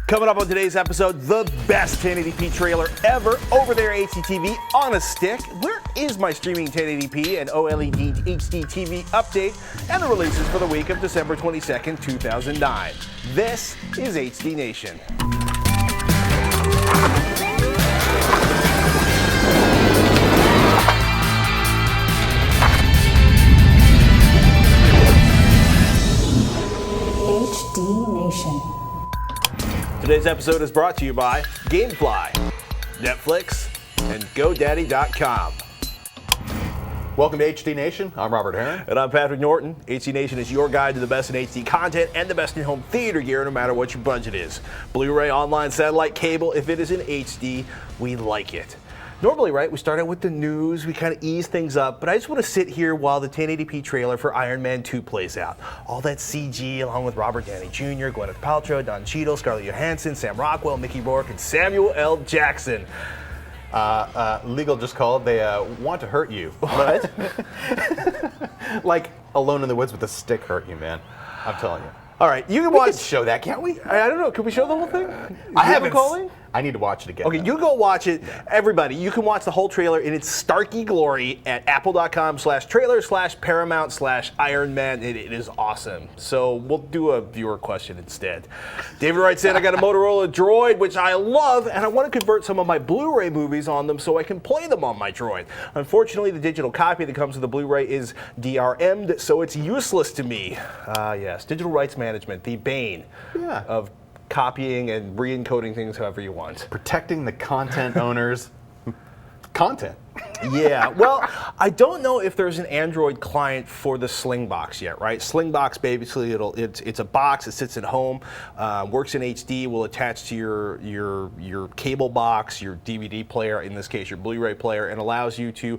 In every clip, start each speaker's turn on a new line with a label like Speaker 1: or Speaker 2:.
Speaker 1: Coming up on today's episode, the best 1080p trailer ever over there, HDTV on a stick. Where is my streaming 1080p and OLED HDTV update and the releases for the week of December 22nd, 2009. This is HD Nation.
Speaker 2: HD Nation.
Speaker 1: Today's episode is brought to you by GameFly, Netflix, and GoDaddy.com.
Speaker 3: Welcome to HD Nation. I'm Robert Heron.
Speaker 1: And I'm Patrick Norton. HD Nation is your guide to the best in HD content and the best in home theater gear, no matter what your budget is. Blu-ray, online, satellite, cable, if it is in HD, we like it. Normally, right, we start out with the news, we kind of ease things up, but I just want to sit here while the 1080p trailer for Iron Man 2 plays out. All that CG, along with Robert Downey Jr., Gwyneth Paltrow, Don Cheadle, Scarlett Johansson, Sam Rockwell, Mickey Rourke, and Samuel L. Jackson.
Speaker 3: Legal just called. They want to hurt you.
Speaker 1: What?
Speaker 3: Like Alone in the Woods with a stick hurt you, man. I'm telling you.
Speaker 1: All right, you can
Speaker 3: We
Speaker 1: watch.
Speaker 3: can show that, can't we?
Speaker 1: I don't know. Can we show the whole thing?
Speaker 3: I haven't.
Speaker 1: Calling?
Speaker 3: I need to watch it again.
Speaker 1: Okay, you go watch it. Everybody, you can watch the whole trailer in its starky glory at apple.com/trailer/paramount/Iron Man. It is awesome. So we'll do a viewer question instead. David writes in, I got a Motorola Droid, which I love, and I want to convert some of my Blu-ray movies on them so I can play them on my Droid. Unfortunately, the digital copy that comes with the Blu-ray is DRM'd, so it's useless to me. Yes, digital rights management, the bane of copying and re-encoding things however you want.
Speaker 3: Protecting the content owners' content.
Speaker 1: Yeah, well, I don't know if there's an Android client for the Slingbox yet, right? Slingbox, basically, it's a box that sits at home, works in HD, will attach to your cable box, your DVD player, in this case your Blu-ray player, and allows you to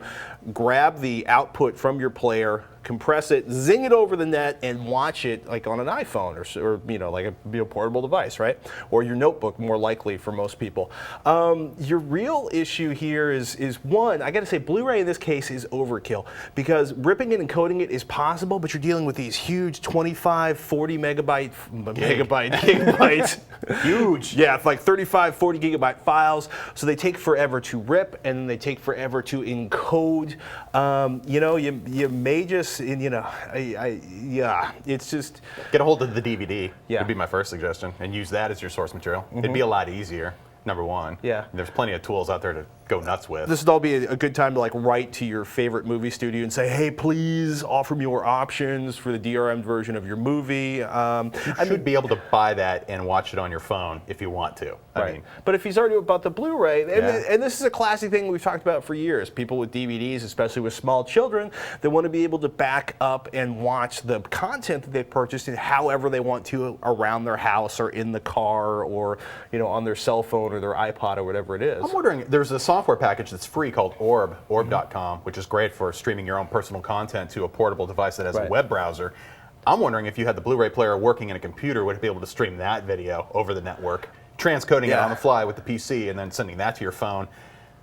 Speaker 1: grab the output from your player, compress it, zing it over the net, and watch it like on an iPhone or you know, like a portable device, right? Or your notebook, more likely for most people. Your real issue here is one, I gotta say, Blu-ray in this case is overkill because ripping it and encoding it is possible, but you're dealing with these huge 25, 40 gigabyte, huge. Yeah, it's like 35, 40 gigabyte files. So they take forever to rip and they take forever to encode. You know, you may just, you know, it's just.
Speaker 3: Get a hold of the DVD.
Speaker 1: Yeah.
Speaker 3: Would be my first suggestion, and use that as your source material. It'd be a lot easier. Number one.
Speaker 1: Yeah.
Speaker 3: There's plenty of tools out there to go nuts with.
Speaker 1: This would all be a good time to like write to your favorite movie studio and say, hey, please offer me more options for the DRM version of your movie.
Speaker 3: You should be able to buy that and watch it on your phone if you want to. I mean,
Speaker 1: but if he's already about the Blu-ray, and this is a classic thing we've talked about for years, people with DVDs, especially with small children, they want to be able to back up and watch the content that they've purchased in however they want to around their house or in the car or, you know, on their cell phone or their iPod or whatever it is.
Speaker 3: I'm wondering, there's a software package that's free called orb.com, which is great for streaming your own personal content to a portable device that has a web browser. I'm wondering if you had the Blu-ray player working in a computer, would it be able to stream that video over the network, transcoding it on the fly with the PC and then sending that to your phone?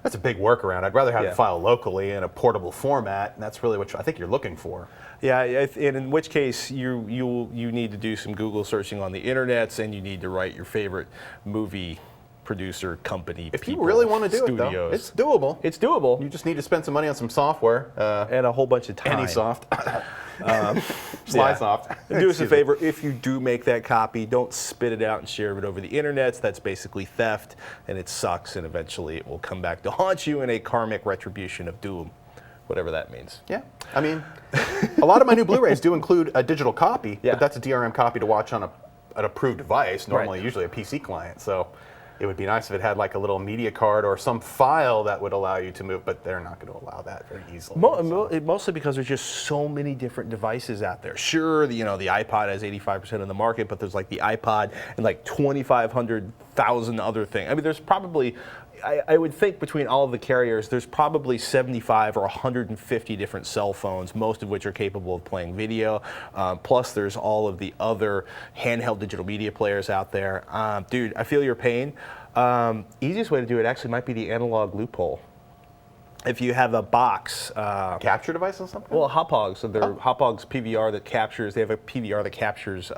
Speaker 3: That's a big workaround. I'd rather have the file locally in a portable format, and that's really what I think you're looking for.
Speaker 1: Yeah, and in which case you need to do some Google searching on the internets, and you need to write your favorite movie producer company.
Speaker 3: If you really want to do it, though, it's doable.
Speaker 1: It's doable.
Speaker 3: You just need to spend some money on some software
Speaker 1: and a whole bunch of time.
Speaker 3: AnySoft. SlideSoft.
Speaker 1: Do us a favor, if you do make that copy, don't spit it out and share it over the internet. That's basically theft, and it sucks, and eventually it will come back to haunt you in a karmic retribution of doom, whatever that means.
Speaker 3: Yeah, I mean, a lot of my new Blu-rays do include a digital copy, but that's a DRM copy to watch on an approved device, normally usually a PC client, so it would be nice if it had like a little media card or some file that would allow you to move, but they're not going to allow that very easily.
Speaker 1: Mostly because there's just so many different devices out there. Sure, the iPod has 85% of the market, but there's like the iPod and like 2,500,000 other things. I mean, there's probably, I would think between all of the carriers, there's probably 75 or 150 different cell phones, most of which are capable of playing video. Plus, there's all of the other handheld digital media players out there. Dude, I feel your pain. Easiest way to do it actually might be the analog loophole. if you have a box,
Speaker 3: Capture device or something?
Speaker 1: well, Hophogs, so they're Hophogs PVR that captures. They have a PVR that captures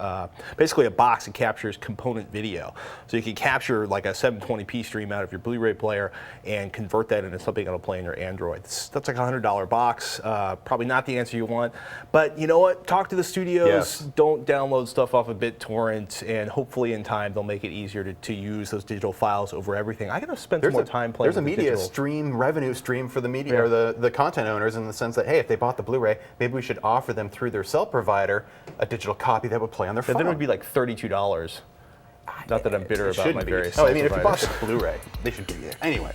Speaker 1: basically a box that captures component video. So you can capture like a 720p stream out of your Blu-ray player and convert that into something that'll play in your Android. That's like a $100 box. Probably not the answer you want, but you know what? Talk to the studios.
Speaker 3: Yes.
Speaker 1: Don't download stuff off of BitTorrent, and hopefully in time they'll make it easier to use those digital files over everything. I gotta spend some more time playing.
Speaker 3: There's a
Speaker 1: with
Speaker 3: media
Speaker 1: digital.
Speaker 3: stream, revenue stream for the media or the content owners, in the sense that, hey, if they bought the Blu-ray, maybe we should offer them through their cell provider a digital copy that would play on their phone.
Speaker 1: Then it would be like $32. Not that I'm bitter about my various.
Speaker 3: No, I mean, if you bought
Speaker 1: providers.
Speaker 3: the Blu-ray, they should give you it. Anyway.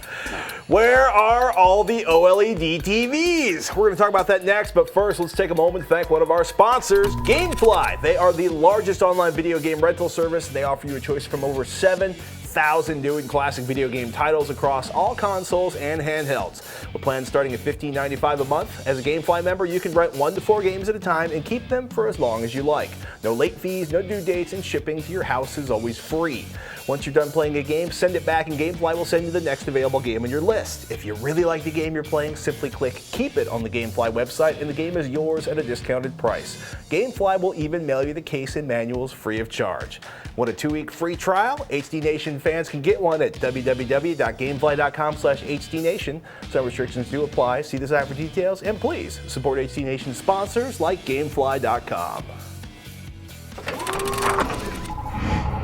Speaker 1: Where are all the OLED TVs? We're going to talk about that next, but first, let's take a moment to thank one of our sponsors, GameFly. They are the largest online video game rental service. They offer you a choice from over 7,000 new and classic video game titles across all consoles and handhelds. With plans starting at $15.95 a month, as a GameFly member, you can rent 1 to 4 games at a time and keep them for as long as you like. No late fees, no due dates, and shipping to your house is always free. Once you're done playing a game, send it back and GameFly will send you the next available game on your list. If you really like the game you're playing, simply click Keep It on the GameFly website and the game is yours at a discounted price. GameFly will even mail you the case and manuals free of charge. Want a 2-week free trial? HD Nation fans can get one at www.gamefly.com/HDNation. Some restrictions do apply. See the site for details, and please support HD Nation sponsors like GameFly.com.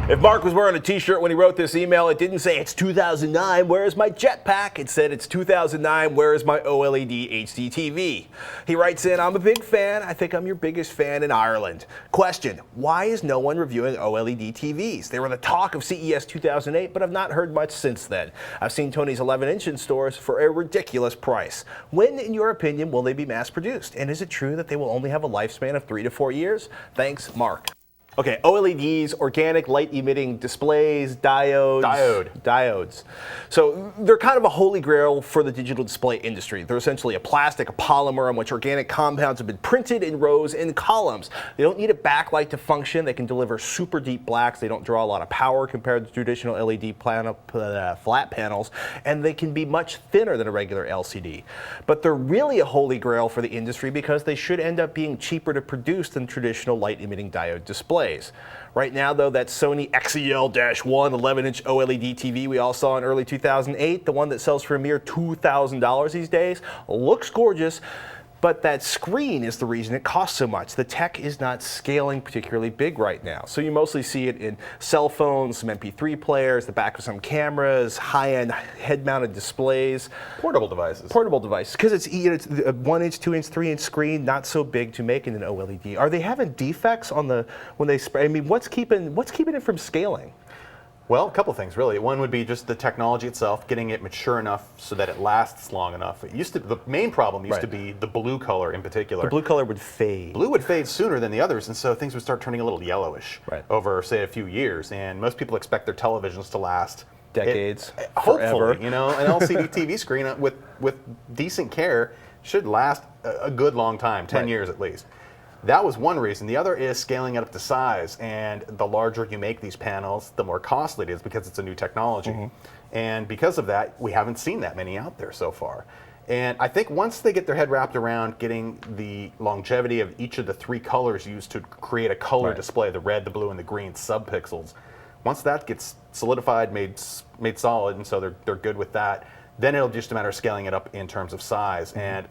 Speaker 1: If Mark was wearing a t-shirt when he wrote this email, it didn't say it's 2009, where is my jetpack? It said it's 2009, where is my OLED HDTV? He writes in, I'm a big fan. I think I'm your biggest fan in Ireland. Question, why is no one reviewing OLED TVs? They were the talk of CES 2008, but I've not heard much since then. I've seen Tony's 11-inch in stores for a ridiculous price. When, in your opinion, will they be mass-produced? And is it true that they will only have a lifespan of 3 to 4 years? Thanks, Mark. Okay, OLEDs, organic light-emitting displays, diodes. So they're kind of a holy grail for the digital display industry. They're essentially a plastic, a polymer on which organic compounds have been printed in rows and columns. They don't need a backlight to function. They can deliver super deep blacks. They don't draw a lot of power compared to traditional LED flat panels, and they can be much thinner than a regular LCD. But they're really a holy grail for the industry because they should end up being cheaper to produce than traditional light-emitting diode displays. Right now, though, that Sony XEL-1 11-inch OLED TV we all saw in early 2008, the one that sells for a mere $2,000 these days, looks gorgeous, but that screen is the reason it costs so much. The tech is not scaling particularly big right now. So you mostly see it in cell phones, some MP3 players, the back of some cameras, high-end head-mounted displays.
Speaker 3: Portable devices.
Speaker 1: Because it's a 1-inch, 2-inch, 3-inch screen, not so big to make in an OLED. Are they having defects on when they spray? I mean, what's keeping it from scaling?
Speaker 3: Well, a couple things really. One would be just the technology itself, getting it mature enough so that it lasts long enough. The main problem used to be the blue color in particular.
Speaker 1: The blue color would fade.
Speaker 3: Blue would fade sooner than the others, and so things would start turning a little yellowish over, say, a few years. And most people expect their televisions to last
Speaker 1: decades,
Speaker 3: hopefully,
Speaker 1: forever.
Speaker 3: You know, an LCD TV screen with decent care should last a good long time, 10 years at least. That was one reason. The other is scaling it up to size, and the larger you make these panels, the more costly it is because it's a new technology. And because of that, we haven't seen that many out there so far. And I think once they get their head wrapped around getting the longevity of each of the 3 colors used to create a color display, the red, the blue, and the green subpixels, once that gets solidified, made solid, and so they're good with that, then it'll just a matter of scaling it up in terms of size. And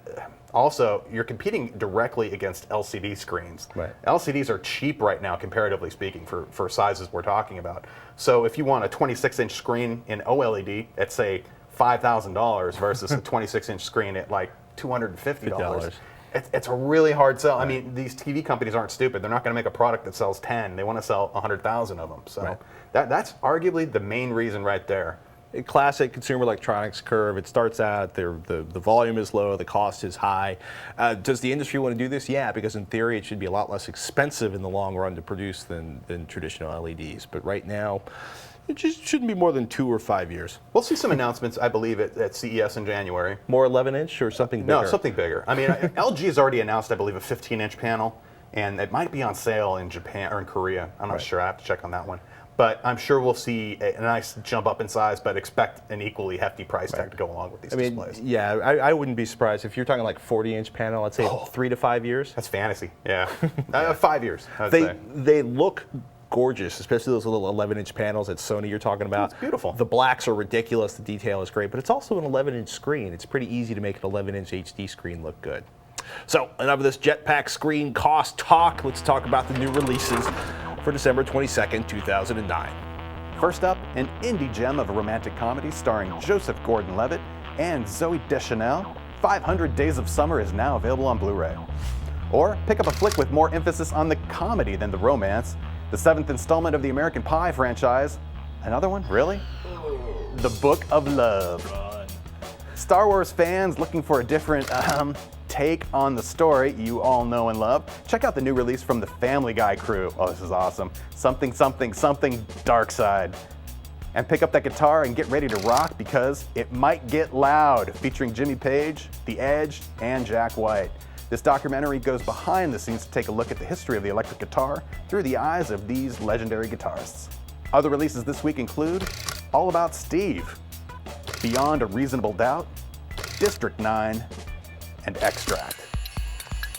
Speaker 3: also, you're competing directly against LCD screens. LCDs are cheap right now, comparatively speaking, for sizes we're talking about. So if you want a 26-inch screen in OLED at, say, $5,000 versus a 26-inch screen at like $250, it's a really hard sell. I mean, these TV companies aren't stupid. They're not going to make a product that sells 10. They want to sell 100,000 of them. So that's arguably the main reason right there.
Speaker 1: A classic consumer electronics curve. It starts out, the volume is low, the cost is high. Does the industry want to do this? Yeah, because in theory it should be a lot less expensive in the long run to produce than traditional LEDs. But right now, it just shouldn't be more than 2 or 5 years.
Speaker 3: We'll see some announcements, I believe, at CES in January.
Speaker 1: More 11-inch or something bigger?
Speaker 3: No, something bigger. I mean, LG has already announced, I believe, a 15-inch panel, and it might be on sale in Japan or in Korea. I'm not sure. I have to check on that one. But I'm sure we'll see a nice jump up in size, but expect an equally hefty price tag to go along with these displays.
Speaker 1: Yeah, I wouldn't be surprised if you're talking like 40-inch panel. I'd say 3 to 5 years.
Speaker 3: That's fantasy. Yeah, 5 years. I'd say.
Speaker 1: They look gorgeous, especially those little 11-inch panels that Sony you're talking about.
Speaker 3: It's beautiful.
Speaker 1: The blacks are ridiculous. The detail is great, but it's also an 11-inch screen. It's pretty easy to make an 11-inch HD screen look good. So enough of this jetpack screen cost talk. Let's talk about the new releases for December 22nd, 2009.
Speaker 3: First up, an indie gem of a romantic comedy starring Joseph Gordon-Levitt and Zooey Deschanel, 500 Days of Summer is now available on Blu-ray. Or pick up a flick with more emphasis on the comedy than the romance, the 7th installment of the American Pie franchise. Another one? Really? The Book of Love. Star Wars fans looking for a different, take on the story you all know and love, check out the new release from the Family Guy crew. Oh, this is awesome. Something, something, something Dark Side. And pick up that guitar and get ready to rock because it might get loud, featuring Jimmy Page, The Edge, and Jack White. This documentary goes behind the scenes to take a look at the history of the electric guitar through the eyes of these legendary guitarists. Other releases this week include All About Steve, Beyond a Reasonable Doubt, District 9, and Extract.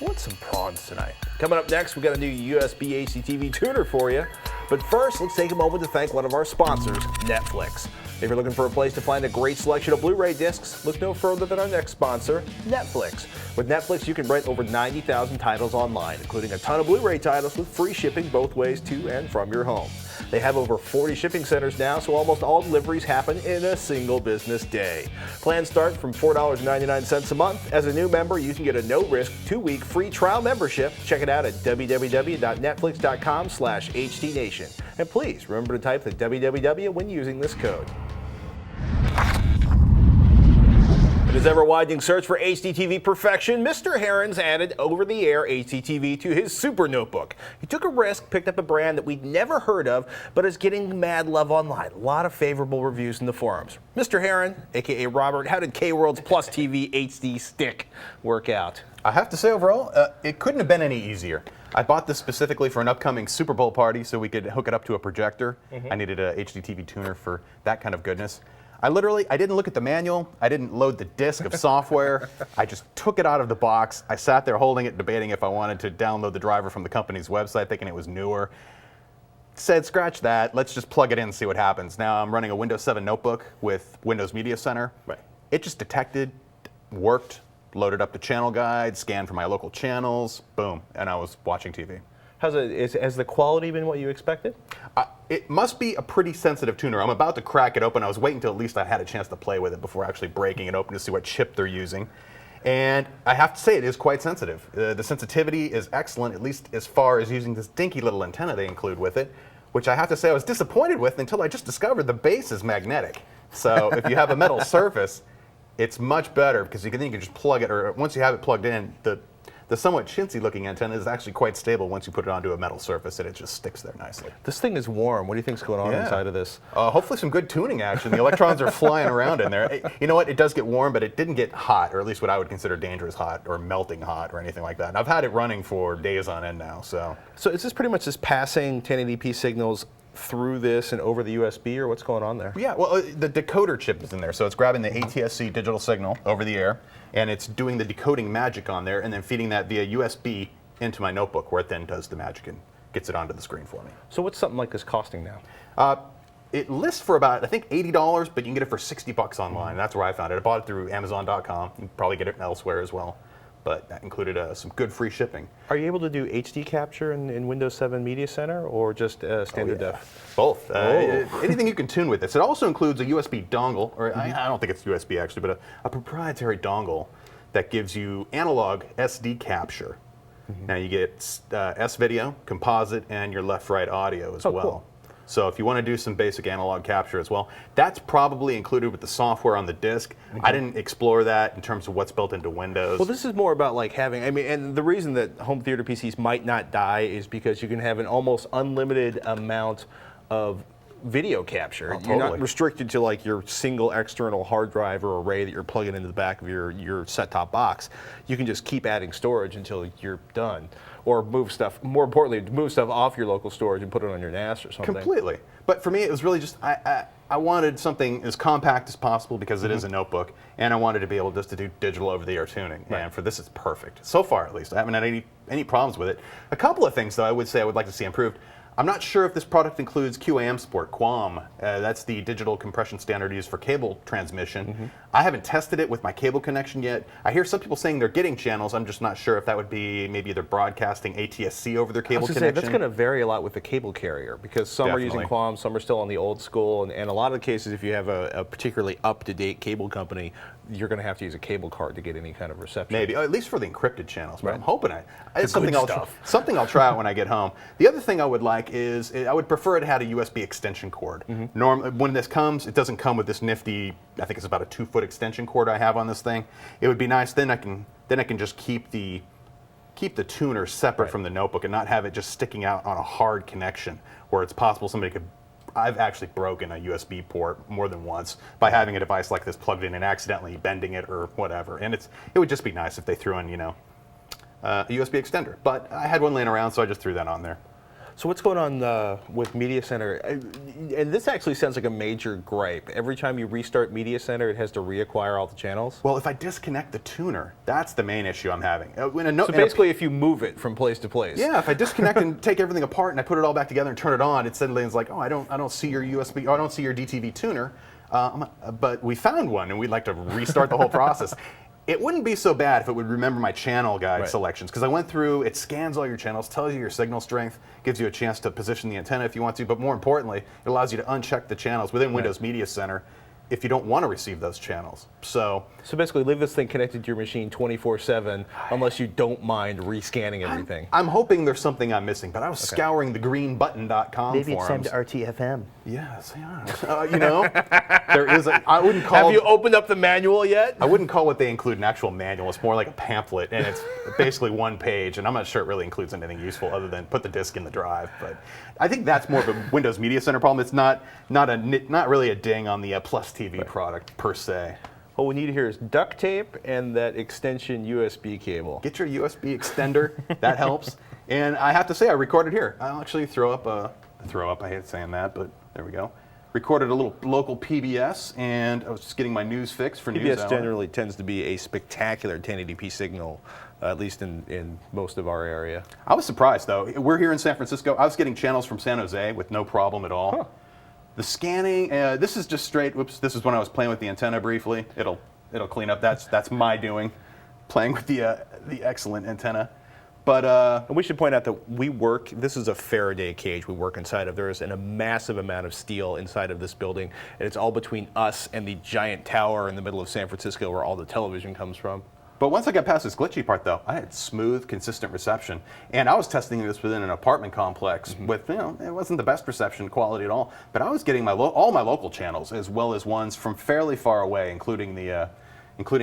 Speaker 1: I want some prawns tonight. Coming up next, we got a new USB HDTV tuner for you. But first, let's take a moment to thank one of our sponsors, Netflix. If you're looking for a place to find a great selection of Blu-ray discs, look no further than our next sponsor, Netflix. With Netflix, you can rent over 90,000 titles online, including a ton of Blu-ray titles with free shipping both ways to and from your home. They have over 40 shipping centers now, so almost all deliveries happen in a single business day. Plans start from $4.99 a month. As a new member, you can get a no-risk 2-week free trial membership. Check it out at www.netflix.com/HDNation. And please remember to type the www when using this code. In his ever-widening search for HDTV perfection, Mr. Herons added over-the-air HDTV to his super notebook. He took a risk, picked up a brand that we'd never heard of, but is getting mad love online. A lot of favorable reviews in the forums. Mr. Heron, aka Robert, how did KWorld's Plus TV HD stick work out?
Speaker 3: I have to say overall, it couldn't have been any easier. I bought this specifically for an upcoming Super Bowl party so we could hook it up to a projector. I needed a HDTV tuner for that kind of goodness. I didn't look at the manual. I didn't load the disk of software. I just took it out of the box. I sat there holding it, debating if I wanted to download the driver from the company's website, thinking it was newer. Said, scratch that. Let's just plug it in and see what happens. Now I'm running a Windows 7 notebook with Windows Media Center.
Speaker 1: Right.
Speaker 3: It just detected, worked, loaded up the channel guide, scanned for my local channels, boom, and I was watching TV.
Speaker 1: Has the quality been what you expected?
Speaker 3: It must be a pretty sensitive tuner. I'm about to crack it open. I was waiting until at least I had a chance to play with it before actually breaking it open to see what chip they're using. And I have to say it is quite sensitive. The sensitivity is excellent, at least as far as using this dinky little antenna they include with it, which I have to say I was disappointed with until I just discovered the base is magnetic. So if you have a metal surface, it's much better because you can just plug it, or once you have it plugged in, the somewhat chintzy looking antenna is actually quite stable once you put it onto a metal surface and it just sticks there nicely.
Speaker 1: This thing is warm. What do you think's going on inside of this?
Speaker 3: Hopefully some good tuning action. The electrons are flying around in there. You know what? It does get warm, but it didn't get hot, or at least what I would consider dangerous hot or melting hot or anything like that. And I've had it running for days on end now. So
Speaker 1: is this pretty much just passing 1080p signals through this and over the USB, or what's going on there?
Speaker 3: Yeah, well, the decoder chip is in there, so it's grabbing the ATSC digital signal over the air, and it's doing the decoding magic on there, and then feeding that via USB into my notebook, where it then does the magic and gets it onto the screen for me.
Speaker 1: So what's something like this costing now?
Speaker 3: It lists for about, I think, $80, but you can get it for $60 online. That's where I found it. I bought it through Amazon.com. You can probably get it elsewhere as well. But that included some good free shipping.
Speaker 1: Are you able to do HD capture in Windows 7 Media Center, or just standard def?
Speaker 3: Both. Anything you can tune with this. It also includes a USB dongle, or I don't think it's USB actually, but a proprietary dongle that gives you analog SD capture. Now you get S-video, composite, and your left-right audio as well.
Speaker 1: Cool.
Speaker 3: So if you want to do some basic analog capture as well, that's probably included with the software on the disk. I didn't explore that in terms of what's built into Windows.
Speaker 1: Well, this is more about like having, and the reason that home theater PCs might not die is because you can have an almost unlimited amount of video capture. You're not restricted to like your single external hard drive or array that you're plugging into the back of your set-top box. You can just keep adding storage until you're done. or move stuff. More importantly, move stuff off your local storage and put it on your NAS or something.
Speaker 3: Completely. But for me, it was really just I wanted something as compact as possible because it is a notebook, and I wanted to be able just to do digital over-the-air tuning.
Speaker 1: Right.
Speaker 3: And for this, it's perfect. So far, at least, I haven't had any problems with it. A couple of things, though, I would say I would like to see improved. I'm not sure if this product includes QAM support, QAM. That's the digital compression standard used for cable transmission. I haven't tested it with my cable connection yet. I hear some people saying they're getting channels. I'm just not sure if that would be maybe they're broadcasting ATSC over their cable connection.
Speaker 1: That's going to vary a lot with the cable carrier because some are using QAM, some are still on the old school, and a lot of the cases, if you have a particularly up-to-date cable company, you're going to have to use a cable card to get any kind of reception.
Speaker 3: Maybe, at least for the encrypted channels. But
Speaker 1: Right.
Speaker 3: I'm hoping it's
Speaker 1: good
Speaker 3: something I'll try out when I get home. The other thing I would like is I would prefer it had a USB extension cord. Normally, when this comes, it doesn't come with this nifty, I think it's about a 2-foot extension cord I have on this thing. It would be nice. Then I can just keep the tuner separate from the notebook and not have it just sticking out on a hard connection where it's possible somebody could. I've actually broken a USB port more than once by having a device like this plugged in and accidentally bending it or whatever. And it would just be nice if they threw in, a USB extender. But I had one laying around, so I just threw that on there.
Speaker 1: So what's going on with Media Center? And this actually sounds like a major gripe. Every time you restart Media Center, it has to reacquire all the channels?
Speaker 3: Well, if I disconnect the tuner, that's the main issue I'm having.
Speaker 1: So basically, if you move it from place to place.
Speaker 3: Yeah, if I disconnect and take everything apart and I put it all back together and turn it on, it suddenly is like, oh, I don't see your USB, or I don't see your DTV tuner, but we found one and we'd like to restart the whole process. It wouldn't be so bad if it would remember my channel guide selections, because I went through, it scans all your channels, tells you your signal strength, gives you a chance to position the antenna if you want to, but more importantly, it allows you to uncheck the channels within Windows Media Center if you don't want to receive those channels. So
Speaker 1: basically, leave this thing connected to your machine 24/7 unless you don't mind rescanning everything.
Speaker 3: I'm hoping there's something I'm missing, but I was scouring the greenbutton.com
Speaker 4: Maybe it's time
Speaker 3: forums.
Speaker 4: to RTFM.
Speaker 3: Yes, there is I wouldn't call.
Speaker 1: Have you opened up the manual yet?
Speaker 3: I wouldn't call what they include an actual manual. It's more like a pamphlet, and it's basically one page, and I'm not sure it really includes anything useful other than put the disk in the drive. But I think that's more of a Windows Media Center problem. It's not really a ding on the Plus TV product per se.
Speaker 1: What we need here is duct tape and that extension USB cable.
Speaker 3: Get your USB extender. That helps. And I have to say, I recorded here. I'll actually throw up. I hate saying that, but there we go. Recorded a little local PBS, and I was just getting my news fix for NewsHour.
Speaker 1: PBS generally tends to be a spectacular 1080p signal, at least in most of our area.
Speaker 3: I was surprised, though. We're here in San Francisco. I was getting channels from San Jose with no problem at all.
Speaker 1: Huh.
Speaker 3: The scanning, this is just straight. Whoops! This is when I was playing with the antenna briefly. It'll clean up. That's my doing, playing with the excellent antenna. But
Speaker 1: and we should point out that we work. This is a Faraday cage we work inside of. There is a massive amount of steel inside of this building, and it's all between us and the giant tower in the middle of San Francisco where all the television comes from.
Speaker 3: But once I got past this glitchy part, though, I had smooth, consistent reception. And I was testing this within an apartment complex with, it wasn't the best reception quality at all. But I was getting all my local channels as well as ones from fairly far away, including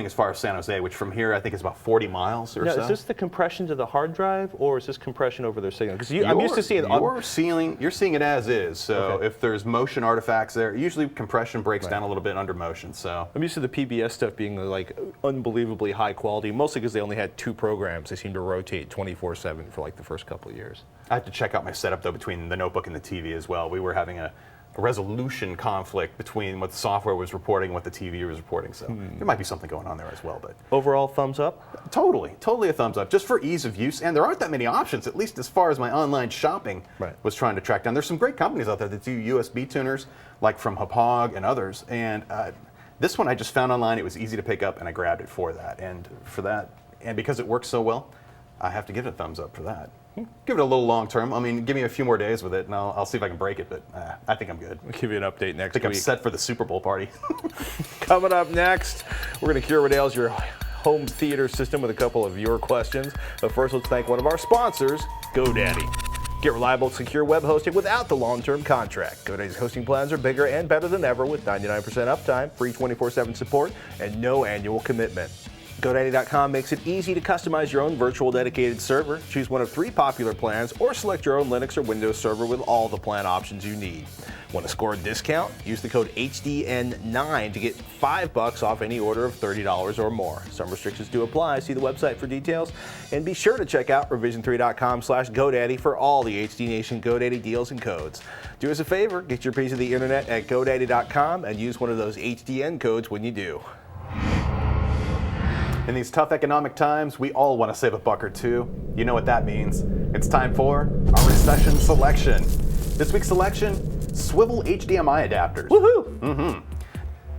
Speaker 3: as far as San Jose, which from here I think is about 40 miles or
Speaker 1: Now,
Speaker 3: so.
Speaker 1: is this the compression to the hard drive, or is this compression over their signal? Because I'm used to seeing
Speaker 3: you're seeing it as is. So
Speaker 1: Okay.
Speaker 3: if there's motion artifacts there, usually compression breaks down a little bit under motion. So
Speaker 1: I'm used to the PBS stuff being like unbelievably high quality, mostly because they only had 2 programs. They seemed to rotate 24/7 for like the first couple of years.
Speaker 3: I have to check out my setup though between the notebook and the TV as well. We were having a resolution conflict between what the software was reporting and what the TV was reporting. So there might be something going on there as well. But
Speaker 1: Overall, thumbs up?
Speaker 3: totally a thumbs up. Just for ease of use, and there aren't that many options, at least as far as my online shopping was trying to track down. There's some great companies out there that do USB tuners, like from Hapag and others. And this one I just found online. It was easy to pick up, and I grabbed it for that. And because it works so well, I have to give it a thumbs up for that. Give it a little long term. I mean, give me a few more days with it, and I'll see if I can break it. But I think I'm good.
Speaker 1: We'll give you an update next
Speaker 3: I think
Speaker 1: week.
Speaker 3: I'm set for the Super Bowl party.
Speaker 1: Coming up next, we're going to cure what ails your home theater system with a couple of your questions. But first, let's thank one of our sponsors, GoDaddy. Get reliable, secure web hosting without the long-term contract. GoDaddy's hosting plans are bigger and better than ever with 99% uptime, free 24/7 support, and no annual commitment. GoDaddy.com makes it easy to customize your own virtual dedicated server. Choose one of 3 popular plans or select your own Linux or Windows server with all the plan options you need. Want to score a discount? Use the code HDN9 to get $5 off any order of $30 or more. Some restrictions do apply. See the website for details. And be sure to check out revision3.com/GoDaddy for all the HD Nation GoDaddy deals and codes. Do us a favor, get your piece of the internet at GoDaddy.com and use one of those HDN codes when you do.
Speaker 3: In these tough economic times, we all want to save a buck or two. You know what that means. It's time for our recession selection. This week's selection, swivel HDMI adapters.
Speaker 1: Woohoo!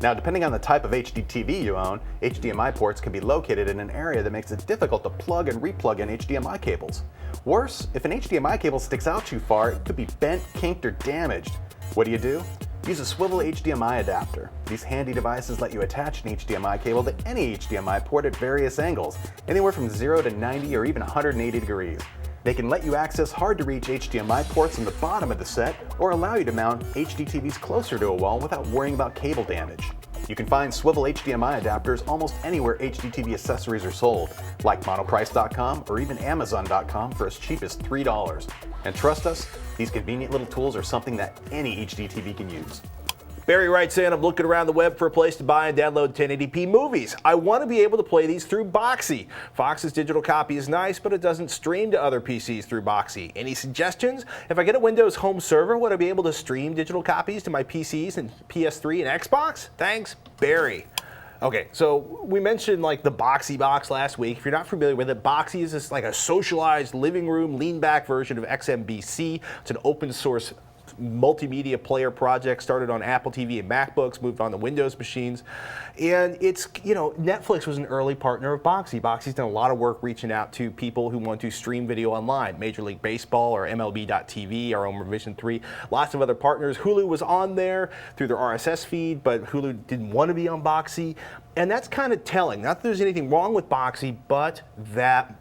Speaker 3: Now, depending on the type of HDTV you own, HDMI ports can be located in an area that makes it difficult to plug and replug in HDMI cables. Worse, if an HDMI cable sticks out too far, it could be bent, kinked, or damaged. What do? Use a swivel HDMI adapter. These handy devices let you attach an HDMI cable to any HDMI port at various angles, anywhere from 0 to 90 or even 180 degrees. They can let you access hard-to-reach HDMI ports on the bottom of the set, or allow you to mount HDTVs closer to a wall without worrying about cable damage. You can find swivel HDMI adapters almost anywhere HDTV accessories are sold, like monoprice.com or even amazon.com for as cheap as $3. And trust us, these convenient little tools are something that any HDTV can use.
Speaker 1: Barry writes in, I'm looking around the web for a place to buy and download 1080p movies. I want to be able to play these through Boxee. Fox's digital copy is nice, but it doesn't stream to other PCs through Boxee. Any suggestions? If I get a Windows home server, would I be able to stream digital copies to my PCs and PS3 and Xbox? Thanks, Barry. Okay, so we mentioned like the Boxee box last week. If you're not familiar with it, Boxee is this like a socialized living room lean back version of XMBC. It's an open source multimedia player project, started on Apple TV and MacBooks, moved on to Windows machines. And it's, Netflix was an early partner of Boxee. Boxee's done a lot of work reaching out to people who want to stream video online. Major League Baseball or MLB.TV, our own Revision 3, lots of other partners. Hulu was on there through their RSS feed, but Hulu didn't want to be on Boxee. And that's kind of telling. Not that there's anything wrong with Boxee, but that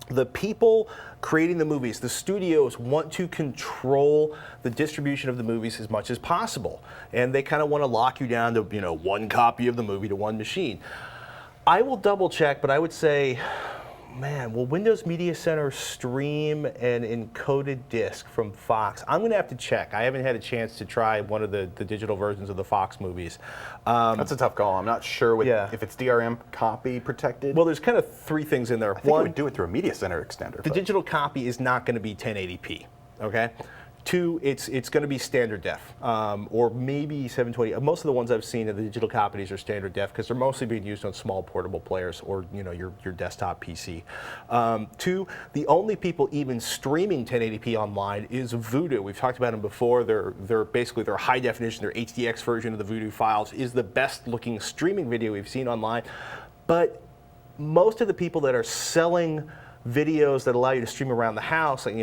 Speaker 1: the people creating the movies, the studios, want to control the distribution of the movies as much as possible. And they kind of want to lock you down to, one copy of the movie to one machine. I will double check, but I would say, man, will Windows Media Center stream an encoded disc from Fox? I'm going to have to check. I haven't had a chance to try one of the digital versions of the Fox movies.
Speaker 3: That's a tough call. I'm not sure if it's DRM copy protected.
Speaker 1: Well, there's kind of 3 things in there.
Speaker 3: I think it would do it through a Media Center extender.
Speaker 1: The digital copy is not going to be 1080p, okay? 2, it's going to be standard def, or maybe 720. Most of the ones I've seen of the digital copies are standard def because they're mostly being used on small portable players or your desktop PC. 2, the only people even streaming 1080p online is Vudu. We've talked about them before. They're basically their high definition, their HDX version of the Vudu files is the best looking streaming video we've seen online. But most of the people that are selling videos that allow you to stream around the house, like the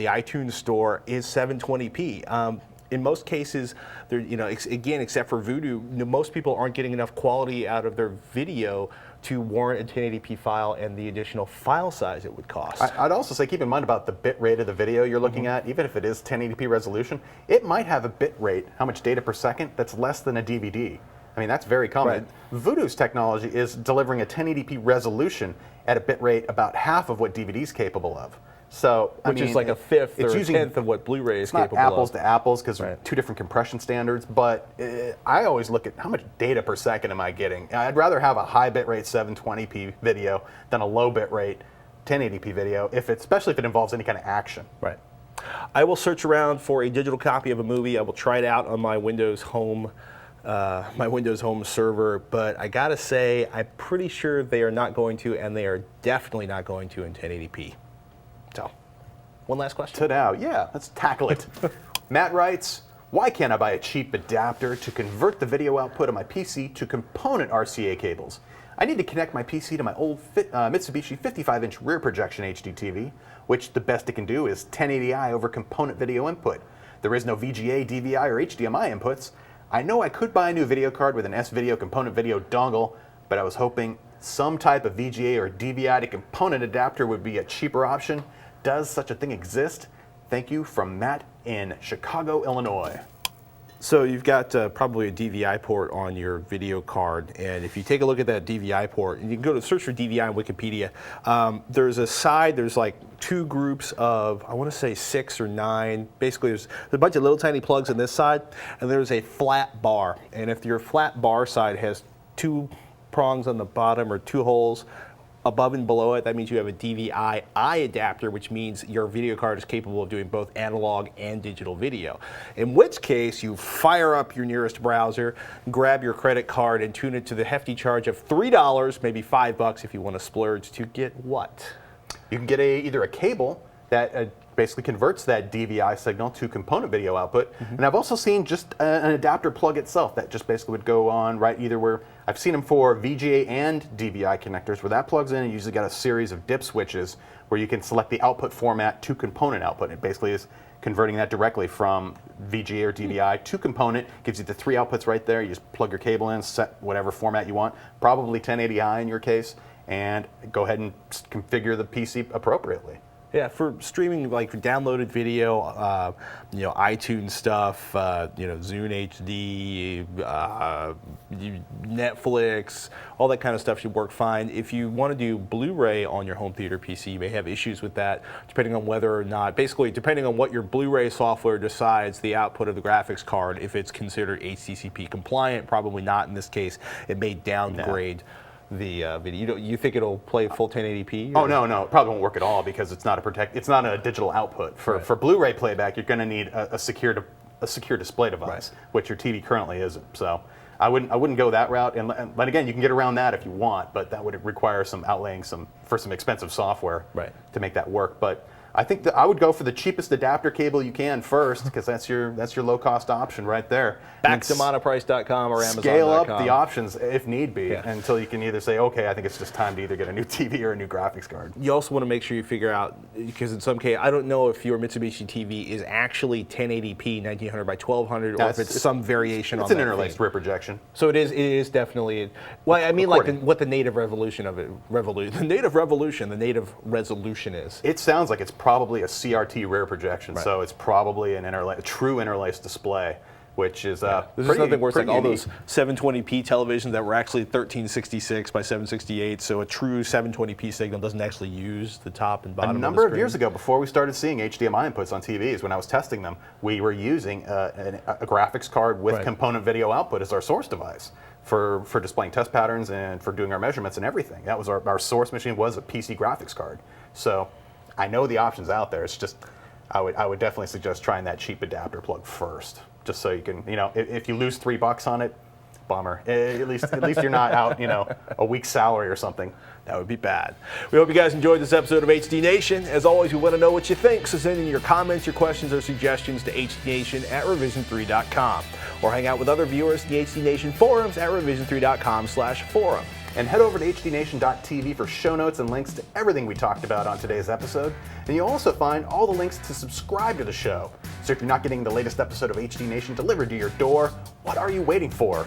Speaker 1: iTunes store, is 720p. In most cases, again, except for Vudu, most people aren't getting enough quality out of their video to warrant a 1080p file and the additional file size it would cost.
Speaker 3: I'd also say keep in mind about the bit rate of the video you're looking at. Even if it is 1080p resolution, it might have a bit rate, how much data per second, that's less than a DVD. I mean, that's very common. Right. Vudu's technology is delivering a 1080p resolution at a bit rate about half of what DVD's capable of. So,
Speaker 1: which is like a fifth or a tenth of what Blu-ray is capable of.
Speaker 3: It's not apples to apples because they're 2 different compression standards, but I always look at how much data per second am I getting. I'd rather have a high bitrate 720p video than a low bitrate 1080p video, especially if it involves any kind of action.
Speaker 1: Right. I will search around for a digital copy of a movie. I will try it out on my Windows Home server, but I gotta say, I'm pretty sure they are not going to, and they are definitely not going to in 1080p. So, one last question.
Speaker 3: Yeah, let's tackle it. Matt writes, why can't I buy a cheap adapter to convert the video output of my PC to component RCA cables? I need to connect my PC to my old Mitsubishi 55-inch rear projection HDTV, which the best it can do is 1080i over component video input. There is no VGA, DVI, or HDMI inputs. I know I could buy a new video card with an S-Video component video dongle, but I was hoping some type of VGA or DVI to component adapter would be a cheaper option. Does such a thing exist? Thank you, from Matt in Chicago, Illinois.
Speaker 1: So you've got probably a DVI port on your video card, and if you take a look at that DVI port, and you can go to search for DVI on Wikipedia, there's a side, there's like two groups of, I want to say 6 or 9, basically there's a bunch of little tiny plugs on this side, and there's a flat bar, and if your flat bar side has 2 prongs on the bottom or 2 holes above and below it, that means you have a DVI-I adapter, which means your video card is capable of doing both analog and digital video. In which case, you fire up your nearest browser, grab your credit card, and tune it to the hefty charge of $3, maybe $5 if you want to splurge, to get what?
Speaker 3: You can get either a cable that basically converts that DVI signal to component video output. And I've also seen just an adapter plug itself that just basically would go on right either where, I've seen them for VGA and DVI connectors, where that plugs in and you usually got a series of dip switches where you can select the output format to component output. It basically is converting that directly from VGA or DVI to component, gives you the 3 outputs right there. You just plug your cable in, set whatever format you want, probably 1080i in your case, and go ahead and configure the PC appropriately.
Speaker 1: Yeah, for streaming like downloaded video, iTunes stuff, Zune HD, Netflix, all that kind of stuff should work fine. If you want to do Blu-ray on your home theater PC, you may have issues with that, depending on whether or not, basically depending on what your Blu-ray software decides the output of the graphics card, if it's considered HDCP compliant, probably not in this case. It may downgrade the video. You think it'll play full 1080p?
Speaker 3: Oh no, it probably won't work at all because it's not it's not a digital output. For Blu-ray playback, you're going to need a secure display device, which your TV currently isn't. So I wouldn't go that route. And again, you can get around that if you want, but that would require some outlaying for some expensive software to make that work. But I think that I would go for the cheapest adapter cable you can first, because that's your low-cost option right there.
Speaker 1: Back to monoprice.com or Amazon.com.
Speaker 3: Scale up the options if need be until you can either say, okay, I think it's just time to either get a new TV or a new graphics card.
Speaker 1: You also want to make sure you figure out, because in some case, I don't know if your Mitsubishi TV is actually 1080p 1900 by 1200 or if it's some variation on that.
Speaker 3: It's an interlaced rear projection.
Speaker 1: So it is definitely, well, I mean, like what the native resolution of it, the native resolution is.
Speaker 3: It sounds like it's probably a CRT rear projection, so it's probably a true interlaced display, which is
Speaker 1: There's nothing worse, like all those 720p televisions that were actually 1366 by 768, so a true 720p signal doesn't actually use the top and bottom of the screen.
Speaker 3: A number of years ago, before we started seeing HDMI inputs on TVs, when I was testing them, we were using a graphics card with component video output as our source device for displaying test patterns and for doing our measurements and everything. That was our source machine was a PC graphics card. So I know the options out there. It's just I would definitely suggest trying that cheap adapter plug first, just so you can, if you lose $3 on it, bummer. At least you're not out, a week's salary or something.
Speaker 1: That would be bad. We hope you guys enjoyed this episode of HD Nation. As always, we want to know what you think, so send in your comments, your questions, or suggestions to hdnation@revision3.com, or hang out with other viewers in the HD Nation forums at revision3.com/forum.
Speaker 3: And head over to hdnation.tv for show notes and links to everything we talked about on today's episode. And you'll also find all the links to subscribe to the show. So if you're not getting the latest episode of HD Nation delivered to your door, what are you waiting for?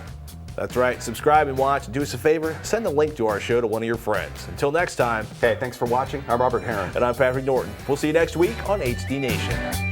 Speaker 1: That's right. Subscribe and watch. And do us a favor, send a link to our show to one of your friends. Until next time.
Speaker 3: Hey, thanks for watching. I'm Robert Heron.
Speaker 1: And I'm Patrick Norton. We'll see you next week on HD Nation.